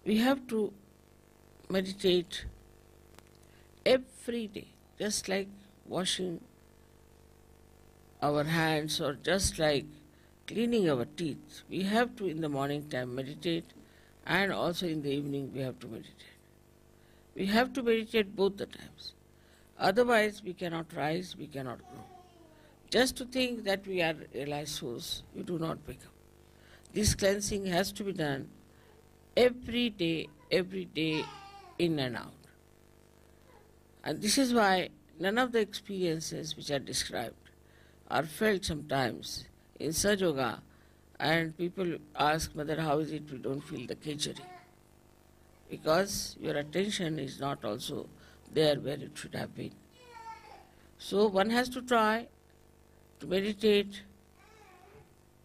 We have to meditate every day, just like washing our hands or just like cleaning our teeth. We have to in the morning time meditate, and also in the evening we have to meditate. We have to meditate both the times. Otherwise we cannot rise, we cannot grow. Just to think that we are realized souls, you do not become. This cleansing has to be done every day, in and out. And this is why none of the experiences which are described are felt sometimes in Sajoga, and people ask, Mother, how is it we don't feel the khichdi? Because your attention is not also there where it should have been. So one has to try to meditate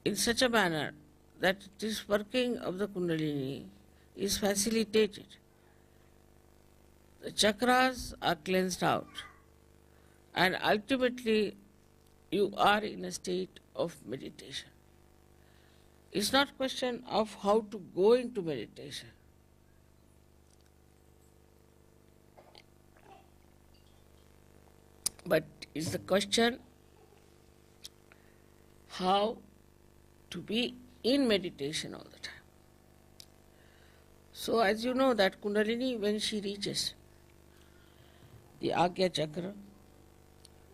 in such a manner that this working of the Kundalini is facilitated. The chakras are cleansed out, and ultimately you are in a state of meditation. It's not a question of how to go into meditation. But it's the question how to be in meditation all the time. So as you know that Kundalini, when she reaches the Agya Chakra,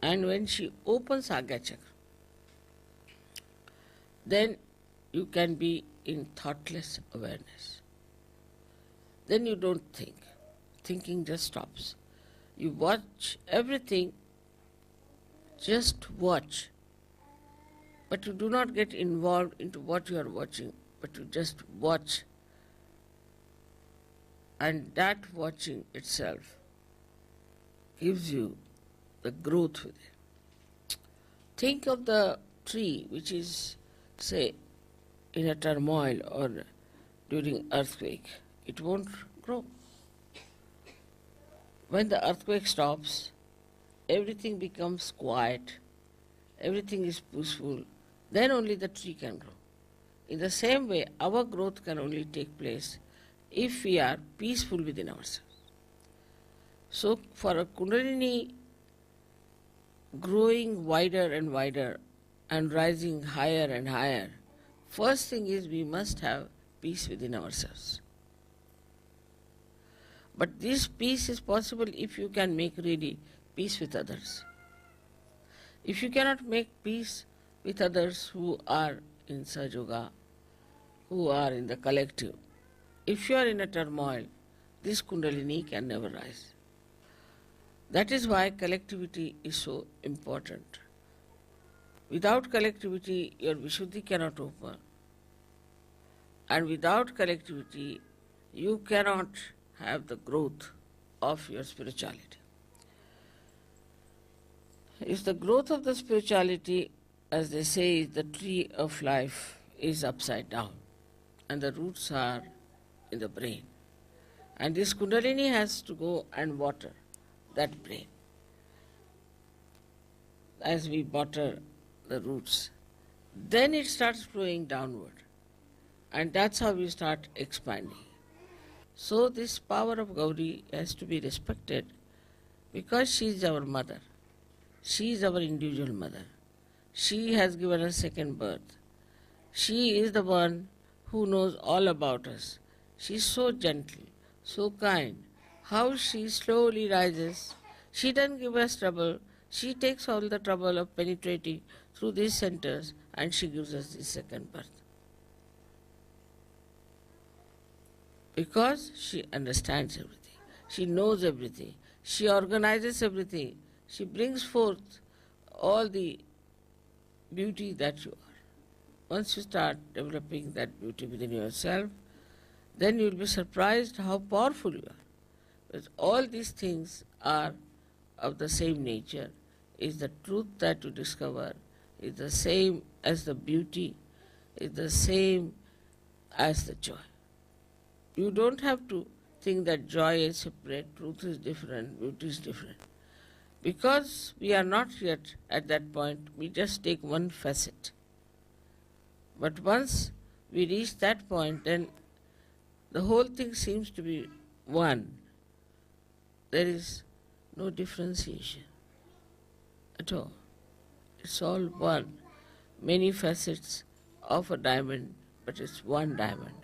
and when she opens Agya Chakra, then you can be in thoughtless awareness. Then you don't think. Thinking just stops. You watch everything, just watch. But you do not get involved into what you are watching, but you just watch. And that watching itself gives you the growth within. Think of the tree which is, say, in a turmoil or during earthquake. It won't grow. When the earthquake stops, everything becomes quiet, everything is peaceful, then only the tree can grow. In the same way, our growth can only take place if we are peaceful within ourselves. So for a Kundalini growing wider and wider and rising higher and higher, first thing is we must have peace within ourselves. But this peace is possible if you can make really peace with others. If you cannot make peace with others who are in Sajoga, who are in the collective, if you are in a turmoil, this Kundalini can never rise. That is why collectivity is so important. Without collectivity, your Vishuddhi cannot open. And without collectivity, you cannot have the growth of your spirituality. If the growth of the spirituality, as they say, the tree of life is upside down, and the roots are in the brain. And this Kundalini has to go and water that brain. As we water the roots, then it starts flowing downward. And that's how we start expanding. So this power of Gauri has to be respected because she is our mother. She is our individual mother. She has given us second birth. She is the one who knows all about us. She is so gentle, so kind. How she slowly rises. She doesn't give us trouble. She takes all the trouble of penetrating through these centers, and she gives us the second birth. Because she understands everything. She knows everything. She organizes everything. She brings forth all the beauty that you are. Once you start developing that beauty within yourself, then you will be surprised how powerful you are. Because all these things are of the same nature. Is the truth that you discover, is the same as the beauty, is the same as the joy. You don't have to think that joy is separate, truth is different, beauty is different. Because we are not yet at that point, we just take one facet. But once we reach that point, then the whole thing seems to be one. There is no differentiation at all. It's all one. Many facets of a diamond, but it's one diamond.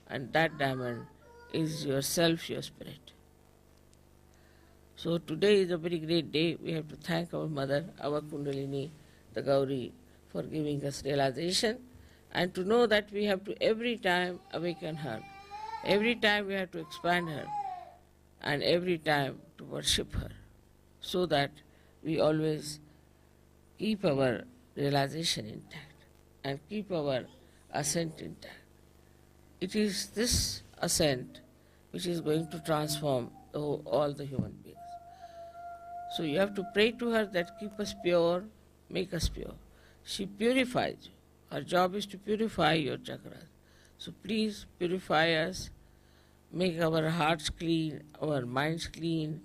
And that diamond is yourself, your spirit. So today is a very great day. We have to thank our mother, our Kundalini, the Gauri, for giving us realization, and to know that we have to every time awaken her. Every time we have to expand her, and every time to worship her, so that we always keep our realization intact and keep our ascent intact. It is this ascent which is going to transform all the human beings. So you have to pray to her that keep us pure, make us pure. She purifies you. Her job is to purify your chakras. So please purify us, make our hearts clean, our minds clean,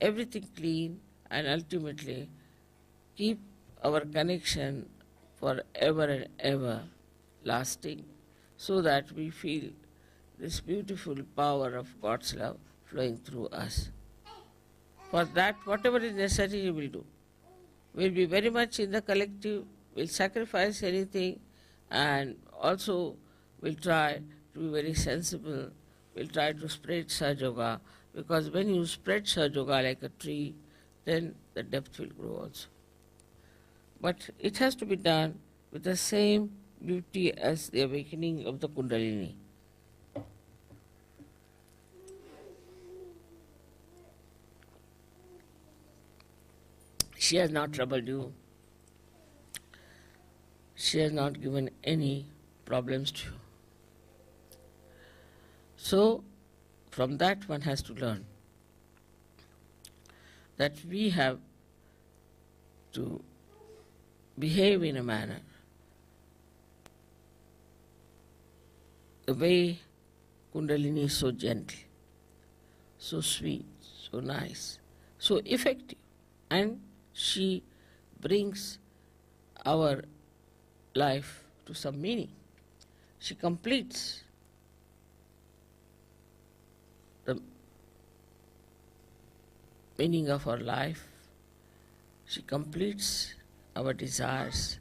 everything clean, and ultimately keep our connection forever and ever lasting, so that we feel this beautiful power of God's love flowing through us. For that, whatever is necessary, we will do. We'll be very much in the collective, we'll sacrifice anything, and also we'll try to be very sensible. We'll try to spread Sahaja Yoga, because when you spread Sahaja Yoga like a tree, then the depth will grow also. But it has to be done with the same beauty as the awakening of the Kundalini. She has not troubled you. She has not given any problems to you. So, from that one has to learn that we have to behave in a manner the way Kundalini is so gentle, so sweet, so nice, so effective, and she brings our life to some meaning. She completes the meaning of our life. She completes our desires,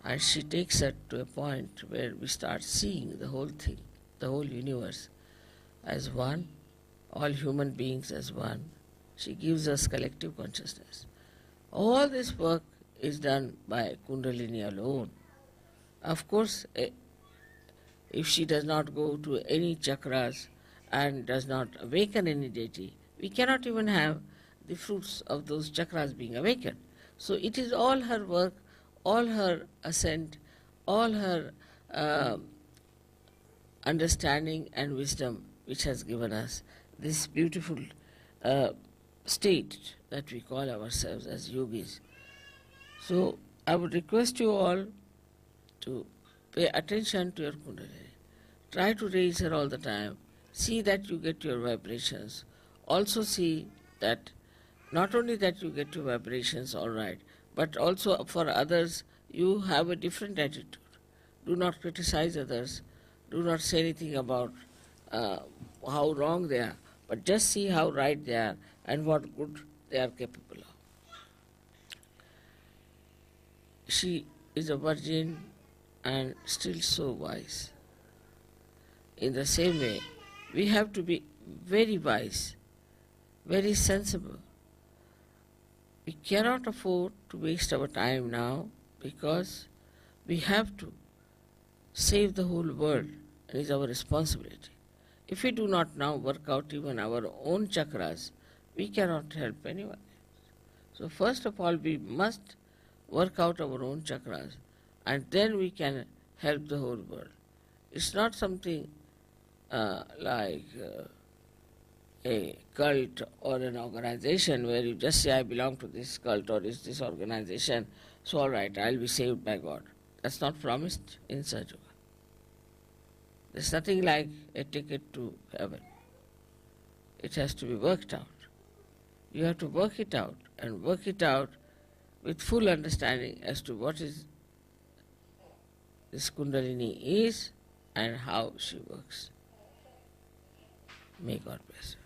and she takes us to a point where we start seeing the whole thing, the whole universe as one, all human beings as one. She gives us collective consciousness. All this work is done by Kundalini alone. Of course, if she does not go to any chakras and does not awaken any deity, we cannot even have the fruits of those chakras being awakened. So it is all her work, all her ascent, all her understanding and wisdom which has given us this beautiful state that we call ourselves as yogis. So I would request you all to pay attention to your Kundalini. Try to raise her all the time. See that you get your vibrations. Also see that not only that you get your vibrations all right, but also for others you have a different attitude. Do not criticize others. Do not say anything about how wrong they are, but just see how right they are and what good they are capable of. She is a virgin and still so wise. In the same way, we have to be very wise, very sensible. We cannot afford to waste our time now, because we have to save the whole world, and it is our responsibility. If we do not now work out even our own chakras, we cannot help anyone. So first of all, we must work out our own chakras, and then we can help the whole world. It's not something like a cult or an organization where you just say, I belong to this cult or this organization, so all right, I'll be saved by God. That's not promised in Sahaja Yoga. There's nothing like a ticket to heaven. It has to be worked out. You have to work it out, and work it out with full understanding as to what is this Kundalini is and how she works. May God bless you.